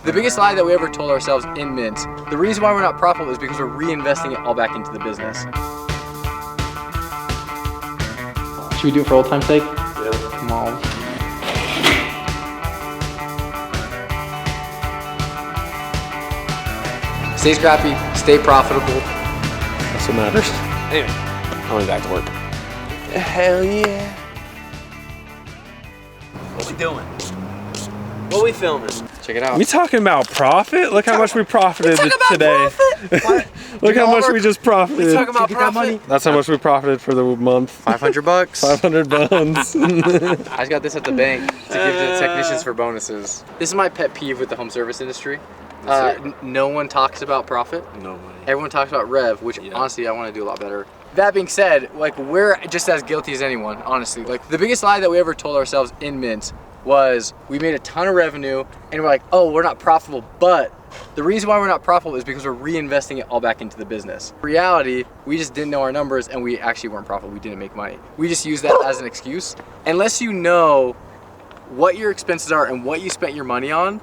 The biggest lie that we ever told ourselves in Mint, the reason why we're not profitable is because we're reinvesting it all back into the business. Should we do it for old time's sake? Yeah. Come on. Stay scrappy, stay profitable. That's what matters. Anyway, I went back to work. Hell yeah. What we doing? What we filming? Check it out. We talking about profit? Look how much we profited today. Look how much we just profited. We talking about profit? That's how much we profited for the month. $500. 500 bones. I just got this at the bank to give to the technicians for bonuses. This is my pet peeve with the home service industry. No one talks about profit. Nobody. Everyone talks about rev, which honestly I want to do a lot better. That being said, like we're just as guilty as anyone, honestly. Like the biggest lie that we ever told ourselves in Mint was we made a ton of revenue and we're like, oh, we're not profitable, but the reason why we're not profitable is because we're reinvesting it all back into the business. In reality, we just didn't know our numbers and we actually weren't profitable. We didn't make money. We just use that as an excuse. Unless you know what your expenses are and what you spent your money on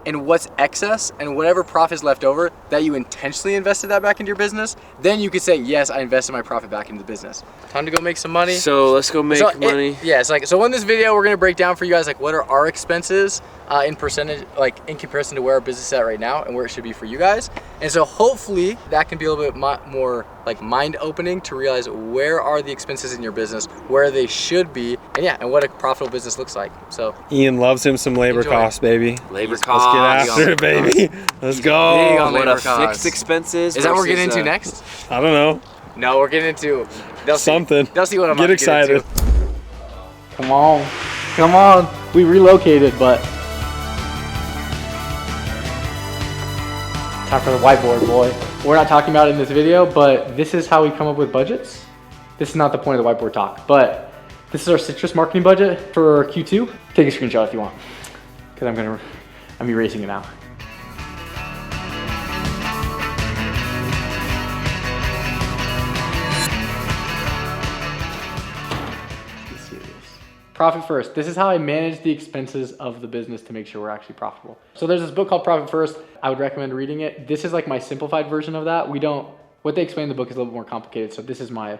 and what's excess and whatever profit is left over that you intentionally invested that back into your business, then you could say, yes, I invested my profit back into the business. Time to go make some money. So let's go make money. So in this video, we're gonna break down for you guys like what are our expenses in percentage, like in comparison to where our business is at right now and where it should be for you guys. And so hopefully that can be a little bit more like mind opening to realize where are the expenses in your business, where they should be, and what a profitable business looks like. So Ian loves him some labor costs, baby. Labor Let's costs. get after it, baby. Let's go. What a fixed expenses. Is that what we're getting into next? I don't know. No, we're getting into Something. They'll see what I'm Get excited. Come on. Come on. We relocated, but time for the whiteboard, boy. We're not talking about it in this video, but this is how we come up with budgets. This is not the point of the whiteboard talk, but this is our citrus marketing budget for Q2. Take a screenshot if you want, because I'm erasing it now. Profit First. This is how I manage the expenses of the business to make sure we're actually profitable. So there's this book called Profit First. I would recommend reading it. This is like my simplified version of that. What they explain in the book is a little bit more complicated. So this is what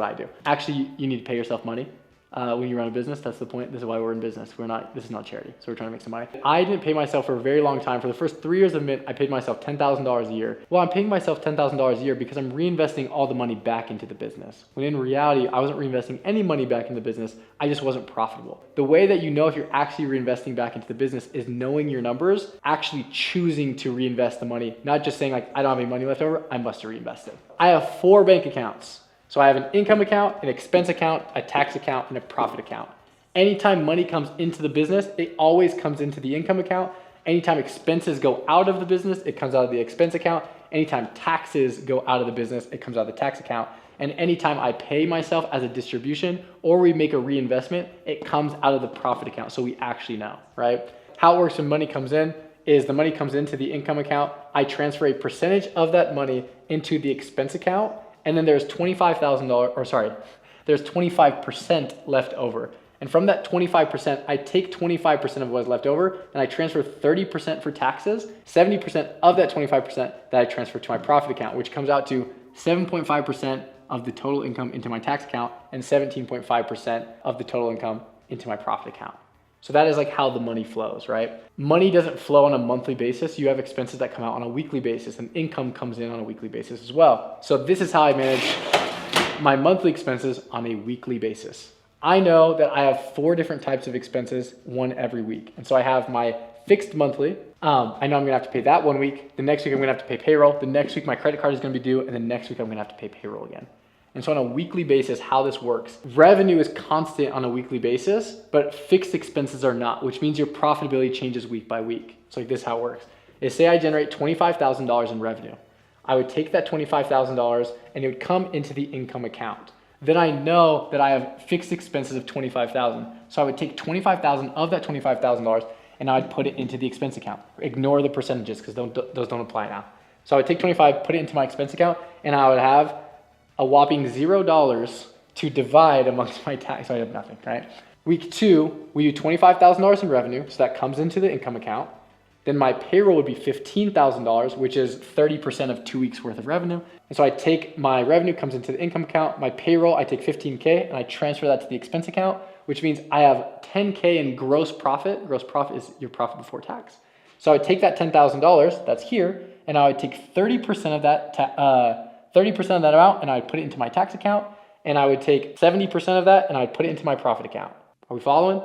I do. Actually, you need to pay yourself money when you run a business. That's the point. This is why we're in business. This is not charity. So we're trying to make some money. I didn't pay myself for a very long time. For the first 3 years of Mint, I paid myself $10,000 a year. Well, I'm paying myself $10,000 a year because I'm reinvesting all the money back into the business. When in reality, I wasn't reinvesting any money back into the business. I just wasn't profitable. The way that you know if you're actually reinvesting back into the business is knowing your numbers, actually choosing to reinvest the money, not just saying like, I don't have any money left over, I must reinvest it. I have 4 bank accounts. So I have an income account, an expense account, a tax account, and a profit account. Anytime money comes into the business, it always comes into the income account. Anytime expenses go out of the business, it comes out of the expense account. Anytime taxes go out of the business, it comes out of the tax account. And anytime I pay myself as a distribution or we make a reinvestment, it comes out of the profit account. So we actually know, right? How it works when money comes in is the money comes into the income account. I transfer a percentage of that money into the expense account. And then there's there's 25% left over. And from that 25%, I take 25% of what is left over and I transfer 30% for taxes, 70% of that 25% that I transfer to my profit account, which comes out to 7.5% of the total income into my tax account and 17.5% of the total income into my profit account. So that is like how the money flows, right? Money doesn't flow on a monthly basis. You have expenses that come out on a weekly basis and income comes in on a weekly basis as well. So this is how I manage my monthly expenses on a weekly basis. I know that I have 4 different types of expenses, one every week. And so I have my fixed monthly. I know I'm gonna have to pay that 1 week. The next week I'm gonna have to pay payroll. The next week my credit card is gonna be due. And the next week I'm gonna have to pay payroll again. And so on a weekly basis, how this works, revenue is constant on a weekly basis, but fixed expenses are not, which means your profitability changes week by week. So like this is how it works. Is say I generate $25,000 in revenue. I would take that $25,000 and it would come into the income account. Then I know that I have fixed expenses of $25,000. So I would take $25,000 of that $25,000 and I'd put it into the expense account. Ignore the percentages because those don't apply now. So I would take 25, put it into my expense account, and I would have a whopping $0 to divide amongst my tax. So I have nothing, right? Week 2, we do $25,000 in revenue, so that comes into the income account. Then my payroll would be $15,000, which is 30% of 2 weeks worth of revenue. And so I take my revenue comes into the income account, my payroll, I take 15K and I transfer that to the expense account, which means I have 10K in gross profit. Gross profit is your profit before tax. So I would take that $10,000 that's here, and I would take 30% of that, 30% of that amount, and I would put it into my tax account, and I would take 70% of that, and I would put it into my profit account. Are we following?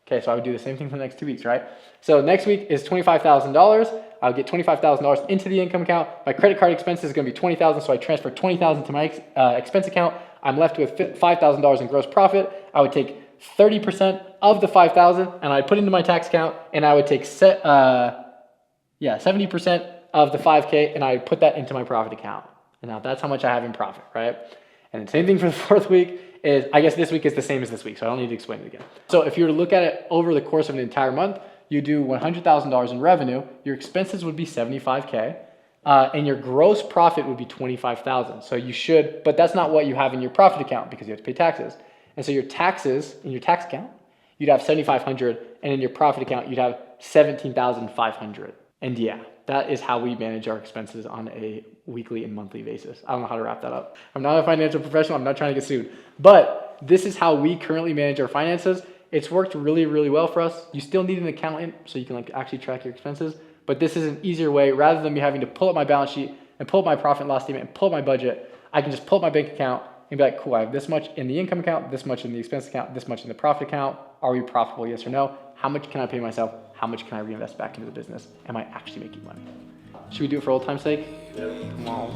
Okay, so I would do the same thing for the next 2 weeks, right? So next week is $25,000. I would get $25,000 into the income account. My credit card expense is gonna be $20,000, so I transfer $20,000 to my expense account. I'm left with $5,000 in gross profit. I would take 30% of the 5,000 and I'd put it into my tax account, and I would take 70% of the 5K and I put that into my profit account. And now that's how much I have in profit, right? And the same thing for the fourth week is, I guess this week is the same as this week, so I don't need to explain it again. So if you were to look at it over the course of an entire month, you do $100,000 in revenue, your expenses would be 75K, and your gross profit would be 25,000. So you should, but that's not what you have in your profit account because you have to pay taxes. And so your taxes in your tax account, you'd have 7,500, and in your profit account, you'd have 17,500. And yeah, that is how we manage our expenses on a weekly and monthly basis. I don't know how to wrap that up. I'm not a financial professional. I'm not trying to get sued, but this is how we currently manage our finances. It's worked really, really well for us. You still need an accountant so you can like actually track your expenses, but this is an easier way. Rather than me having to pull up my balance sheet and pull up my profit and loss statement and pull up my budget, I can just pull up my bank account and be like, cool, I have this much in the income account, this much in the expense account, this much in the profit account. Are we profitable, yes or no? How much can I pay myself? How much can I reinvest back into the business? Am I actually making money? Should we do it for old time's sake? Yeah. Come on.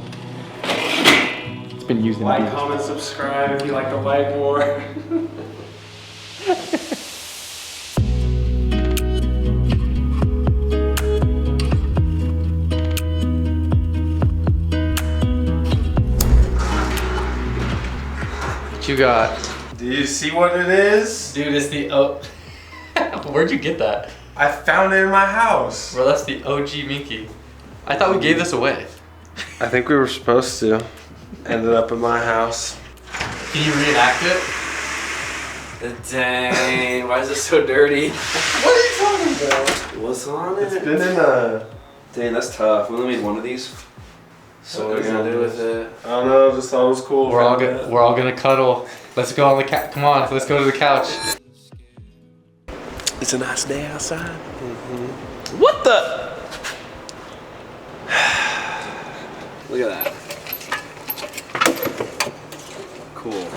It's been used in Like, beers. comment, subscribe if you like the whiteboard. What you got? Do you see what it is? Dude, it's the where'd you get that? I found it in my house. Bro, that's the OG Minky. I thought we gave this away. I think we were supposed to. Ended up in my house. Can you reenact it? Dang, why is it so dirty? What are you talking about? What's on it? It's been in a... Dang, that's tough. We only made one of these. So what are we gonna do with it? I don't know, just thought it was cool. We're all gonna cuddle. Let's go on the couch. Come on, let's go to the couch. It's a nice day outside. What the? Look at that. Cool.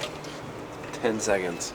10 seconds.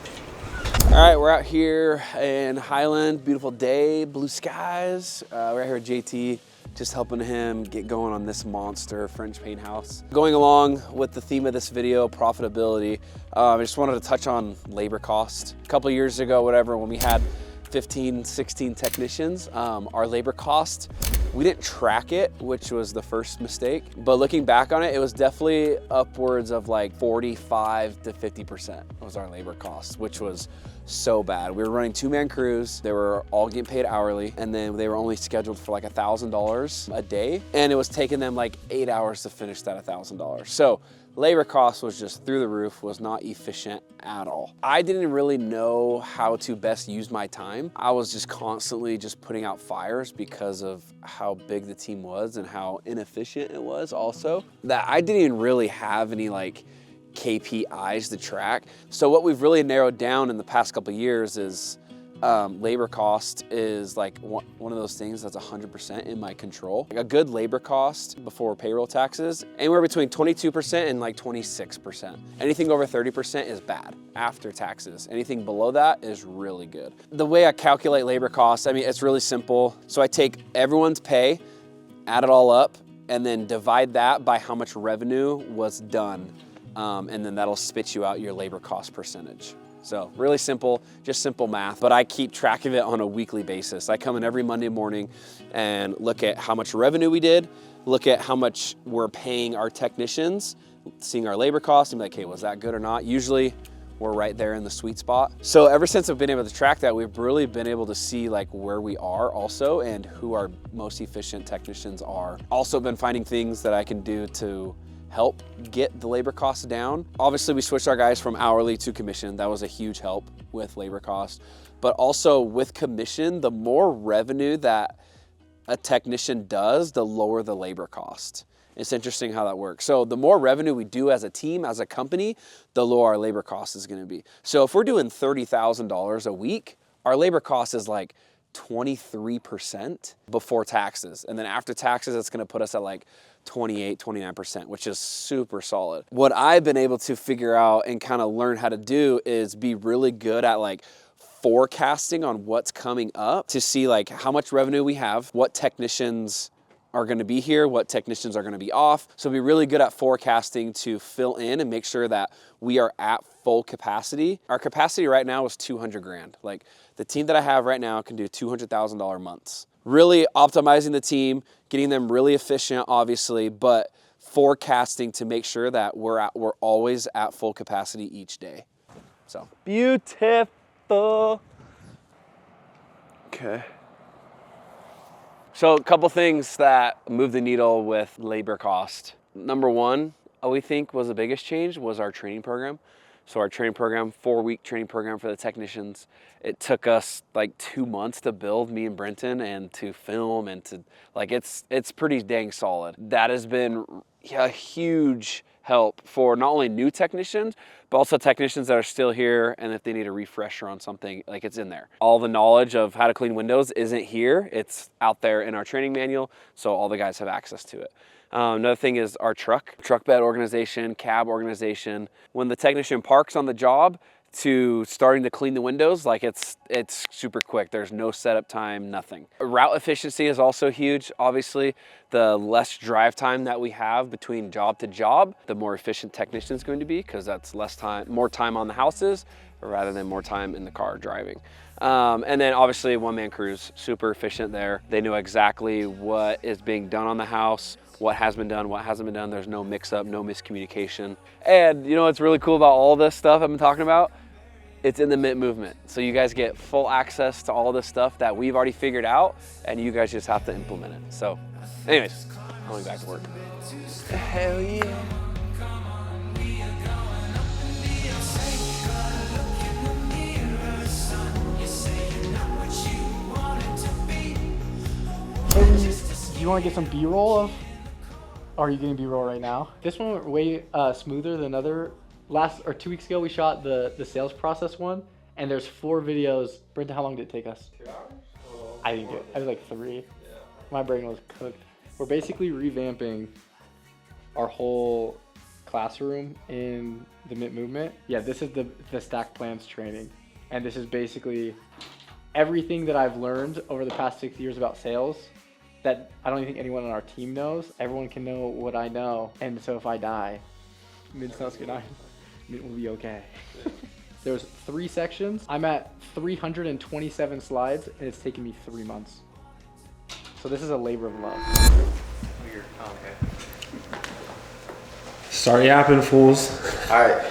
All right, we're out here in Highland. Beautiful day, blue skies. We're out here with JT, just helping him get going on this monster French paint house. Going along with the theme of this video, profitability, I just wanted to touch on labor cost. A couple years ago, whatever, when we had 15, 16 technicians, our labor cost, we didn't track it, which was the first mistake. But looking back on it, it was definitely upwards of like 45 to 50% was our labor cost, which was so bad. We were running 2-man crews. They were all getting paid hourly, and then they were only scheduled for like $1,000 a day. And it was taking them like 8 hours to finish that $1,000. So labor cost was just through the roof, was not efficient at all. I didn't really know how to best use my time. I was just constantly just putting out fires because of how big the team was and how inefficient it was also, that I didn't even really have any like KPIs to track. So what we've really narrowed down in the past couple of years is labor cost is like one of those things that's 100% in my control. Like a good labor cost before payroll taxes, anywhere between 22% and like 26%. Anything over 30% is bad after taxes. Anything below that is really good. The way I calculate labor costs, I mean, it's really simple. So I take everyone's pay, add it all up, and then divide that by how much revenue was done. And then that'll spit you out your labor cost percentage. So really simple, just simple math, but I keep track of it on a weekly basis. I come in every Monday morning and look at how much revenue we did, look at how much we're paying our technicians, seeing our labor costs, and be like, hey, was that good or not? Usually we're right there in the sweet spot. So ever since I've been able to track that, we've really been able to see like where we are also and who our most efficient technicians are. Also been finding things that I can do to help get the labor costs down. Obviously, we switched our guys from hourly to commission. That was a huge help with labor costs. But also with commission, the more revenue that a technician does, the lower the labor cost. It's interesting how that works. So the more revenue we do as a team, as a company, the lower our labor cost is gonna be. So if we're doing $30,000 a week, our labor cost is like 23% before taxes. And then after taxes, it's gonna put us at like 28, 29%, which is super solid. What I've been able to figure out and kind of learn how to do is be really good at like forecasting on what's coming up to see like how much revenue we have, what technicians are gonna be here, what technicians are gonna be off. So be really good at forecasting to fill in and make sure that we are at full capacity. Our capacity right now is 200 grand. Like the team that I have right now can do $200,000 months. Really optimizing the team, getting them really efficient, obviously, but forecasting to make sure that we're always at full capacity each day. So beautiful. Okay. So a couple things that move the needle with labor cost. Number one, we think was the biggest change was our training program. So our training program, 4-week training program for the technicians. It took us like 2 months to build, me and Brenton, and to film and to like, it's pretty dang solid. That has been a huge help for not only new technicians, but also technicians that are still here, and if they need a refresher on something, like it's in there. All the knowledge of how to clean windows isn't here, it's out there in our training manual, so all the guys have access to it. Another thing is our truck bed organization, cab organization. When the technician parks on the job to starting to clean the windows, like it's super quick. There's no setup time, nothing. Route efficiency is also huge. Obviously, the less drive time that we have between job to job, the more efficient technician is going to be, because that's less time, more time on the houses rather than more time in the car driving. And then obviously one-man crews, super efficient there. They know exactly what is being done on the house, what has been done, what hasn't been done. There's no mix-up, no miscommunication. And you know what's really cool about all this stuff I've been talking about? It's in the Mint movement. So you guys get full access to all this stuff that we've already figured out, and you guys just have to implement it. So anyways, I'm going back to work. Hell yeah. Do you want to get some B-roll of? Or are you getting B-roll right now? This one went way smoother than other. 2 weeks ago we shot the sales process one, and there's 4 videos. Brenton, how long did it take us? 2 hours? I didn't get. I was like 3. Yeah. My brain was cooked. We're basically revamping our whole classroom in the Mint movement. Yeah, this is the stack plans training, and this is basically everything that I've learned over the past 6 years about sales that I don't even think anyone on our team knows. Everyone can know what I know, and so if I die, Mint's not gonna die. Mint will be okay. There's 3 sections. I'm at 327 slides, and it's taken me 3 months. So this is a labor of love. Weird. Oh, okay. Start yapping, fools. All right.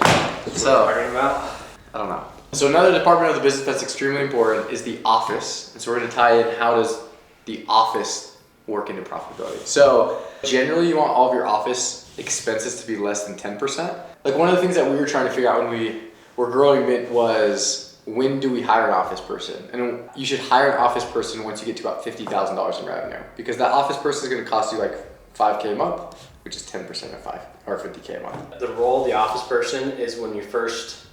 So, talking about? I don't know. So another department of the business that's extremely important is the office. And so we're going to tie in how does the office work into profitability. So generally you want all of your office expenses to be less than 10%. Like one of the things that we were trying to figure out when we were growing Mint was, when do we hire an office person? And you should hire an office person once you get to about $50,000 in revenue, because that office person is going to cost you like $5K a month, which is 10% of 5 or $50K a month. The role of the office person is when you first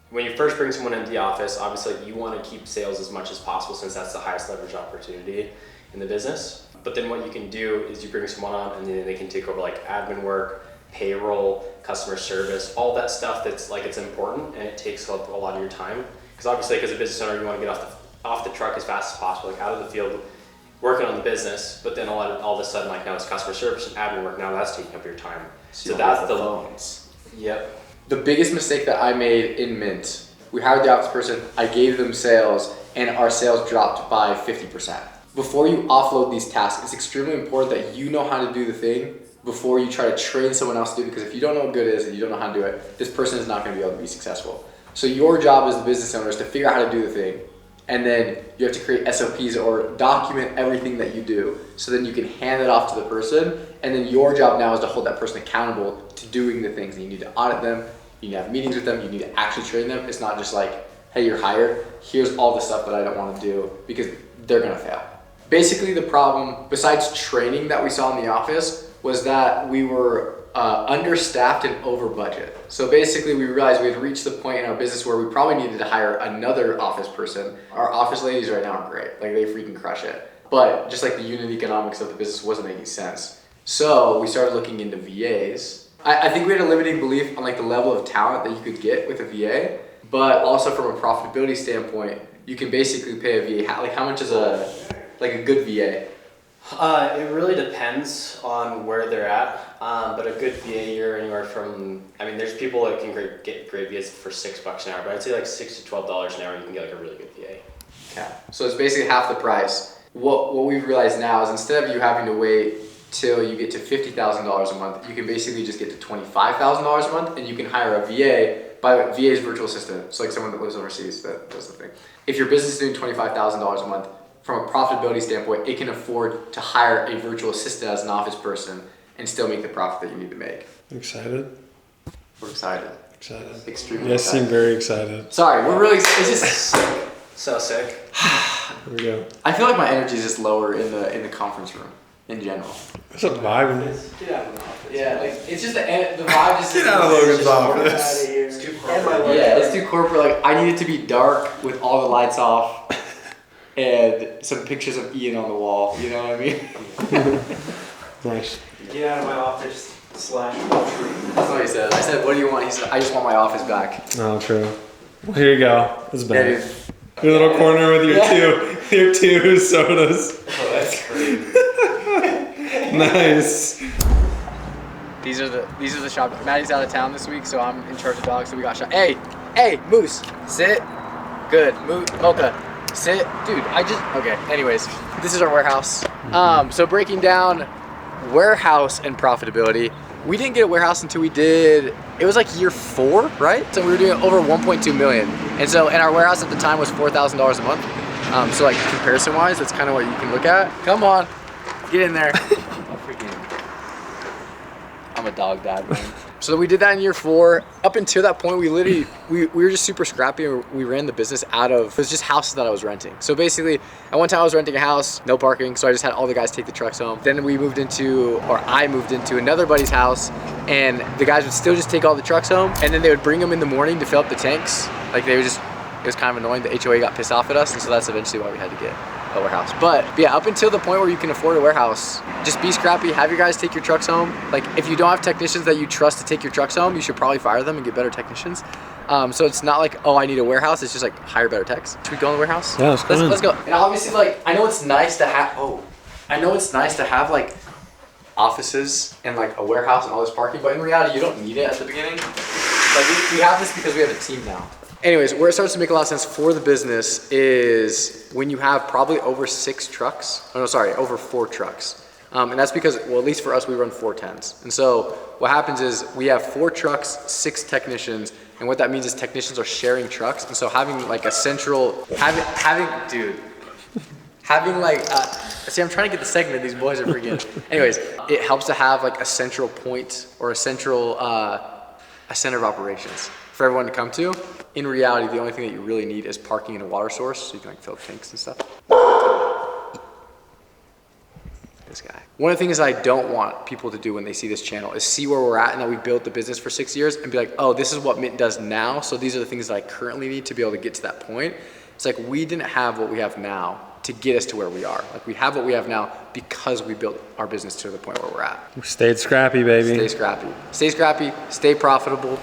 bring someone into the office, obviously you want to keep sales as much as possible, since that's the highest leverage opportunity in the business. But then what you can do is you bring someone on, and then they can take over like admin work, payroll, customer service, all that stuff that's like, it's important, and it takes up a lot of your time. Because obviously, as a business owner, you want to get off the truck as fast as possible, like out of the field, working on the business. But then all of a sudden, like now it's customer service and admin work. Now that's taking up your time. So that's the phones. Yep. The biggest mistake that I made in Mint, we hired the office person, I gave them sales, and our sales dropped by 50%. Before you offload these tasks, it's extremely important that you know how to do the thing before you try to train someone else to do it, because if you don't know what good is and you don't know how to do it, this person is not going to be able to be successful. So your job as the business owner is to figure out how to do the thing, and then you have to create SOPs or document everything that you do, so then you can hand it off to the person, and then your job now is to hold that person accountable to doing the things. And you need to audit them, you need to have meetings with them, you need to actually train them. It's not just like, hey, you're hired, here's all the stuff that I don't want to do, because they're going to fail. Basically, the problem, besides training that we saw in the office, was that we were understaffed and over budget. So basically, we realized we had reached the point in our business where we probably needed to hire another office person. Our office ladies right now are great. Like, they freaking crush it. But just like the unit economics of the business wasn't making sense. So we started looking into VAs. I think we had a limiting belief on like the level of talent that you could get with a VA, but also from a profitability standpoint, you can basically pay a VA. Like, how much is a good VA? It really depends on where they're at, but a good VA, you're anywhere from, I mean, there's people that can get great VAs for $6 an hour, but I'd say like $6 to $12 an hour, you can get like a really good VA. Okay. So it's basically half the price. What we've realized now is instead of you having to wait till you get to $50,000 a month, you can basically just get to $25,000 a month, and you can hire a VA by VA's virtual assistant. So like someone that lives overseas that does the thing. If your business is doing $25,000 a month, from a profitability standpoint, it can afford to hire a virtual assistant as an office person and still make the profit that you need to make. Excited? We're excited. Excited. Extremely You guys excited. seem very excited. Sorry, we're really, it's just sick. So sick. Here we go. I feel like my energy is just lower in the conference room in general. What's up, vibe? Get out of the office. Yeah, like it's just the vibe just Get out of Logan's office. It's too corporate. Yeah, it's too corporate. Like, I need it to be dark with all the lights off and some pictures of Ian on the wall. You know what I mean? Nice. Get out of my office / That's what he said. I said, "What do you want?" He said, "I just want my office back." Oh, true. Well, here you go. It's Yeah, better. dude. Your little corner with your two sodas. Oh, that's crazy. Nice. These are the shop. Maddie's out of town this week, so I'm in charge of dogs. So we got shop. Hey, Moose, sit. Good, Mocha, sit. Dude, okay. Anyways, this is our warehouse. So breaking down warehouse and profitability. We didn't get a warehouse until we did. It was like year 4, right? So we were doing over 1.2 million, and our warehouse at the time was $4,000 a month. So like comparison-wise, that's kind of what you can look at. Come on, get in there. I'm a dog dad, man. So we did that in year 4. Up until that point, we were just super scrappy. We ran the business it was just houses that I was renting. So basically, at one time I was renting a house, no parking. So I just had all the guys take the trucks home. Then I moved into another buddy's house, and the guys would still just take all the trucks home. And then they would bring them in the morning to fill up the tanks. Like it was kind of annoying. The HOA got pissed off at us. And so that's eventually why we had to get a warehouse. But yeah, up until the point where you can afford a warehouse, just be scrappy, have your guys take your trucks home. Like if you don't have technicians that you trust to take your trucks home, you should probably fire them and get better technicians. So it's not like, oh, I need a warehouse. It's just like hire better techs. Should we go in the warehouse? Yeah, let's go. And obviously, like, I know it's nice to have like offices and like a warehouse and all this parking, but in reality, you don't need it at the beginning. Like we have this because we have a team now. Anyways, where it starts to make a lot of sense for the business is when you have probably over 6 trucks. Oh no, sorry, over 4 trucks. And that's because, well, at least for us, we run 410s. And so what happens is we have 4 trucks, 6 technicians, and what that means is technicians are sharing trucks. And so having like a central, having like, see, I'm trying to get the segment, these boys are freaking. Anyways, it helps to have like a central point or a center of operations for everyone to come to. In reality, the only thing that you really need is parking and a water source, so you can like fill tanks and stuff. This guy. One of the things I don't want people to do when they see this channel is see where we're at and that we built the business for 6 years and be like, oh, this is what Mint does now, so these are the things that I currently need to be able to get to that point. It's like we didn't have what we have now to get us to where we are. Like we have what we have now because we built our business to the point where we're at. We stayed scrappy, baby. Stay scrappy, stay profitable.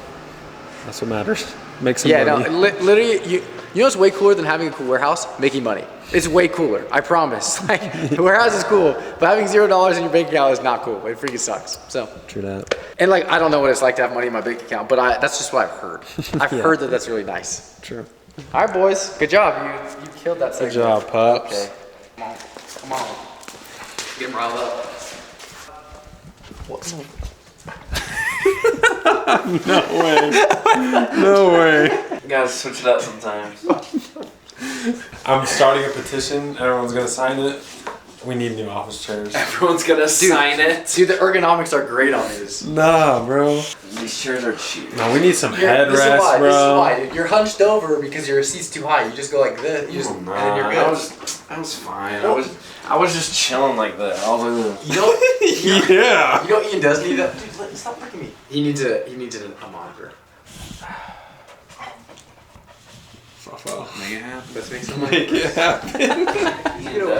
That's what matters. Make some money. No, literally, you know what's way cooler than having a cool warehouse? Making money. It's way cooler, I promise. Like, the warehouse is cool, but having $0 in your bank account is not cool. It freaking sucks. So. True that. And like, I don't know what it's like to have money in my bank account, but that's just what I've heard. I've heard that that's really nice. True. All right, boys. Good job. You killed that segment. Good job, pups. Okay. Come on. Get him riled up. What? No way. You gotta switch it up sometimes. I'm starting a petition. Everyone's gonna sign it. We need new office chairs. Everyone's gonna sign it. Dude, the ergonomics are great on these. Nah, bro. These chairs are cheap. No, we need some This is headrests, bro. This is why. You're hunched over because your seat's too high. You just go like this. And then you're good. I was fine. I I was just chilling like that. I was like, You know, Yeah. you know Ian does need that. Dude, stop looking at me. He needs a monitor. Make it happen. Let's make some money. Make it happen.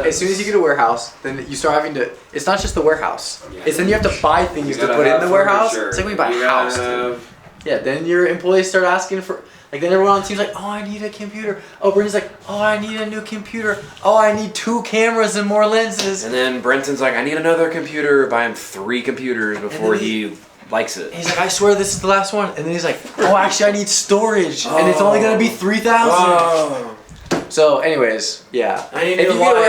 As soon as you get a warehouse, then you start having to. It's not just the warehouse. Yeah. It's then you have to buy things to gotta put in have the warehouse. furniture. It's like when you buy You a gotta house. Dude. have- Yeah. Then your employees start asking for. Like then everyone on the team's like, oh, I need a computer. Oh, Brendan's like, oh, I need a new computer. Oh, I need 2 cameras and more lenses. And then Brenton's like, I need another computer. Buy him 3 computers before then he likes it. He's like, I swear this is the last one. And then he's like, oh, actually, I need storage, and it's only gonna be 3,000. Oh. So, anyways, yeah. I need If a you get a light.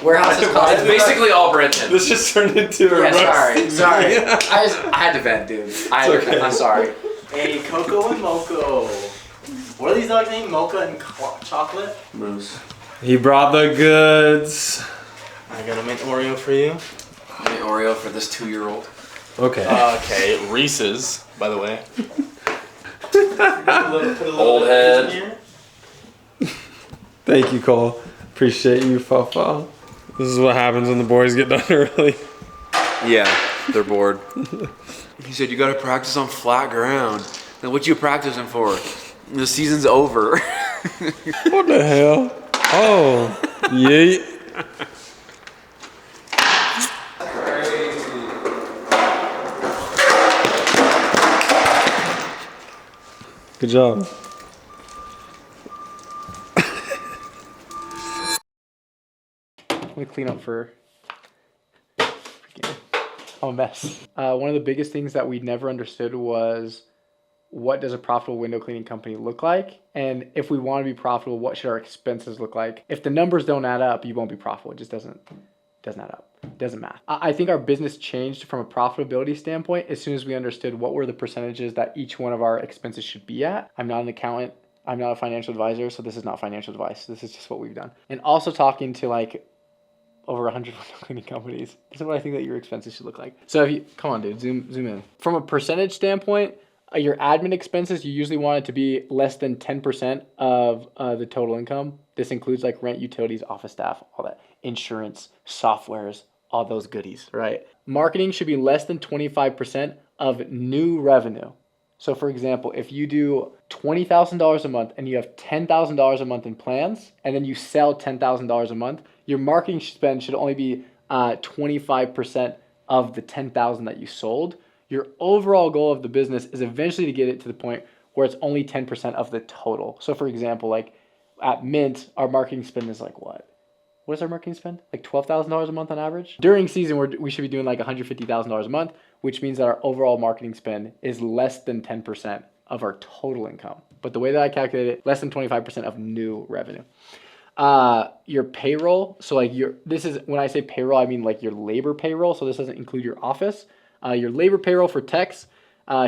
warehouse is That's costing. basically all Brenton. This just turned into a Yeah, sorry. I had to vent, dude. okay. I'm sorry. Hey, Coco and Moco. What are these dogs named? Mocha and Chocolate? Moose. He brought the goods. I gotta make Oreo for you. I need Oreo for this 2-year-old. Okay. Okay, Reese's, by the way. Old head. Thank you, Cole. Appreciate you, Fafa. This is what happens when the boys get done early. Yeah, they're bored. He said, you gotta practice on flat ground. Then what you practicing for? The season's over. What the hell? Oh, yeet. Good job. Let me clean up for. I'm a mess. One of the biggest things that we never understood was what does a profitable window cleaning company look like? And if we want to be profitable, what should our expenses look like? If the numbers don't add up, you won't be profitable. It just doesn't add up. It doesn't math. I think our business changed from a profitability standpoint as soon as we understood what were the percentages that each one of our expenses should be at. I'm not an accountant. I'm not a financial advisor, so this is not financial advice. This is just what we've done. And also talking to like over 100 window cleaning companies. This is what I think that your expenses should look like. So if you, come on dude, zoom in. From a percentage standpoint, your admin expenses, you usually want it to be less than 10% of the total income. This includes like rent, utilities, office staff, all that, insurance, softwares, all those goodies, right? Marketing should be less than 25% of new revenue. So for example, if you do $20,000 a month and you have $10,000 a month in plans, and then you sell $10,000 a month, your marketing spend should only be 25% of the $10,000 that you sold. Your overall goal of the business is eventually to get it to the point where it's only 10% of the total. So for example, like at Mint, our marketing spend is like what? What is our marketing spend? Like $12,000 a month on average? During season, we should be doing like $150,000 a month, which means that our overall marketing spend is less than 10% of our total income. But the way that I calculate it, less than 25% of new revenue. Your payroll, so like this is, when I say payroll, I mean like your labor payroll. So this doesn't include your office. Your labor payroll for techs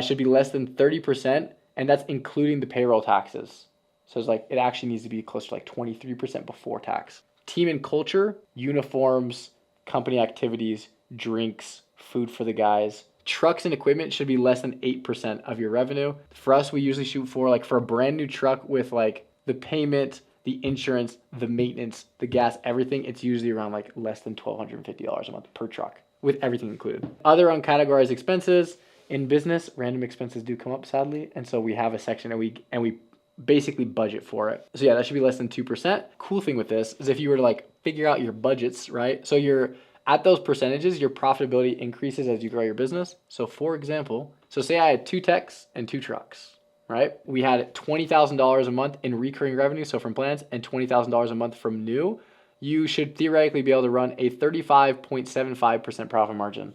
should be less than 30%, and that's including the payroll taxes. So it's like, it actually needs to be close to like 23% before tax. Team and culture, uniforms, company activities, drinks, food for the guys. Trucks and equipment should be less than 8% of your revenue. For us, we usually shoot for like, for a brand new truck with like the payment, the insurance, the maintenance, the gas, everything, it's usually around like less than $1,250 a month per truck, with everything included. Other uncategorized expenses in business, random expenses do come up sadly, and so we have a section and we basically budget for it. So yeah, that should be less than 2%. Cool thing with this is if you were to like figure out your budgets, right? So you're at those percentages, your profitability increases as you grow your business. So for example, so say I had 2 techs and 2 trucks, right? We had $20,000 a month in recurring revenue, so from plans, and $20,000 a month from new. You should theoretically be able to run a 35.75% profit margin.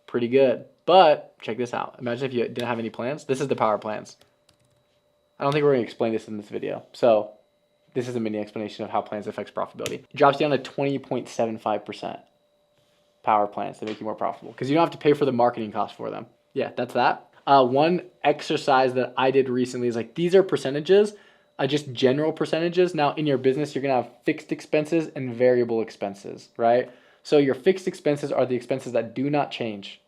Pretty good. But check this out. Imagine if you didn't have any plans. This is the power plans. I don't think we're going to explain this in this video. So this is a mini explanation of how plans affects profitability. It drops down to 20.75% power plans to make you more profitable because you don't have to pay for the marketing cost for them. Yeah, that's that. One exercise that I did recently is like, these are percentages, just general percentages. Now in your business, you're going to have fixed expenses and variable expenses, right? So your fixed expenses are the expenses that do not change.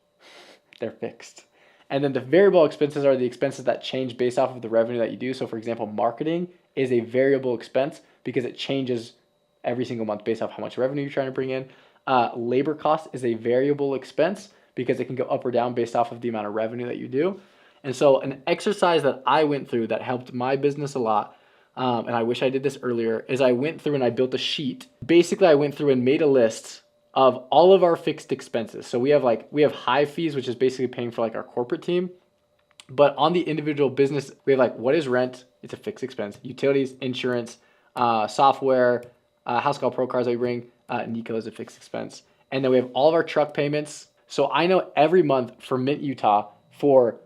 They're fixed. And then the variable expenses are the expenses that change based off of the revenue that you do. So for example, marketing is a variable expense because it changes every single month based off how much revenue you're trying to bring in. Labor cost is a variable expense because it can go up or down based off of the amount of revenue that you do. And so an exercise that I went through that helped my business a lot, and I wish I did this earlier, is I went through and I built a sheet. Basically, I went through and made a list of all of our fixed expenses. So we have high fees, which is basically paying for like our corporate team. But on the individual business, we have like, what is rent? It's a fixed expense. Utilities, insurance, software, house call pro cars that we bring, Nico is a fixed expense. And then we have all of our truck payments. So I know every month for Mint Utah, for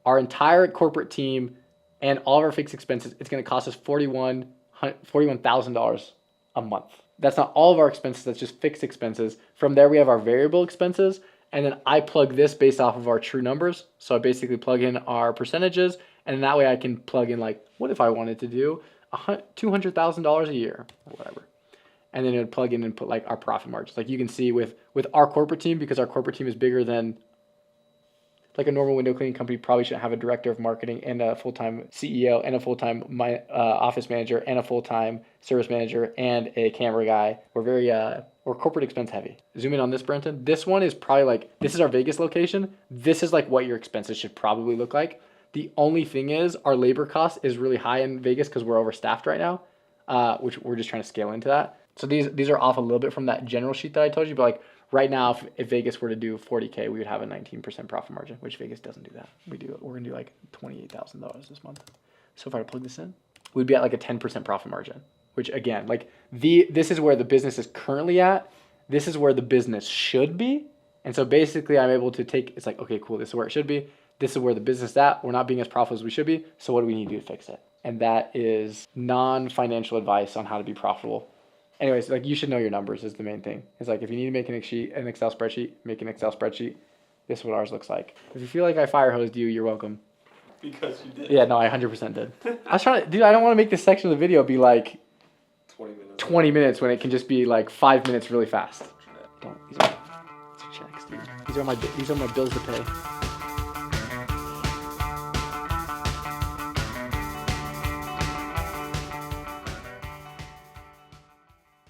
our entire corporate team and all of our fixed expenses, it's going to cost us $41,000 a month. That's not all of our expenses, that's just fixed expenses. From there, we have our variable expenses. And then I plug this based off of our true numbers. So I basically plug in our percentages, and that way I can plug in like, what if I wanted to do $200,000 a year or whatever. And then it would plug in and put like our profit margins. Like you can see with our corporate team, because our corporate team is bigger than like a normal window cleaning company probably shouldn't have a director of marketing and a full-time CEO and a full-time office manager and a full-time service manager and a camera guy. We're corporate expense heavy. Zoom in on this, Brenton. This one is probably like, this is our Vegas location. This is like what your expenses should probably look like. The only thing is our labor cost is really high in Vegas because we're overstaffed right now, which we're just trying to scale into that. So these are off a little bit from that general sheet that I told you, but like right now, if Vegas were to do 40K, we would have a 19% profit margin, which Vegas doesn't do that. We're gonna do like $28,000 this month. So if I were to plug this in, we'd be at like a 10% profit margin, which again, like this is where the business is currently at. This is where the business should be. And so basically I'm able to it's like, okay, cool, this is where it should be. This is where the business is at. We're not being as profitable as we should be. So what do we need to do to fix it? And that is non-financial advice on how to be profitable. Anyways, like you should know your numbers is the main thing. It's like if you need to make an Excel spreadsheet, make an Excel spreadsheet. This is what ours looks like. If you feel like I fire hosed you, you're welcome. Because you did. Yeah, no, I 100% did. I was trying to, dude, I don't want to make this section of the video be like 20 minutes when it can just be like 5 minutes really fast. Don't, these are checks, dude. These are my bills to pay.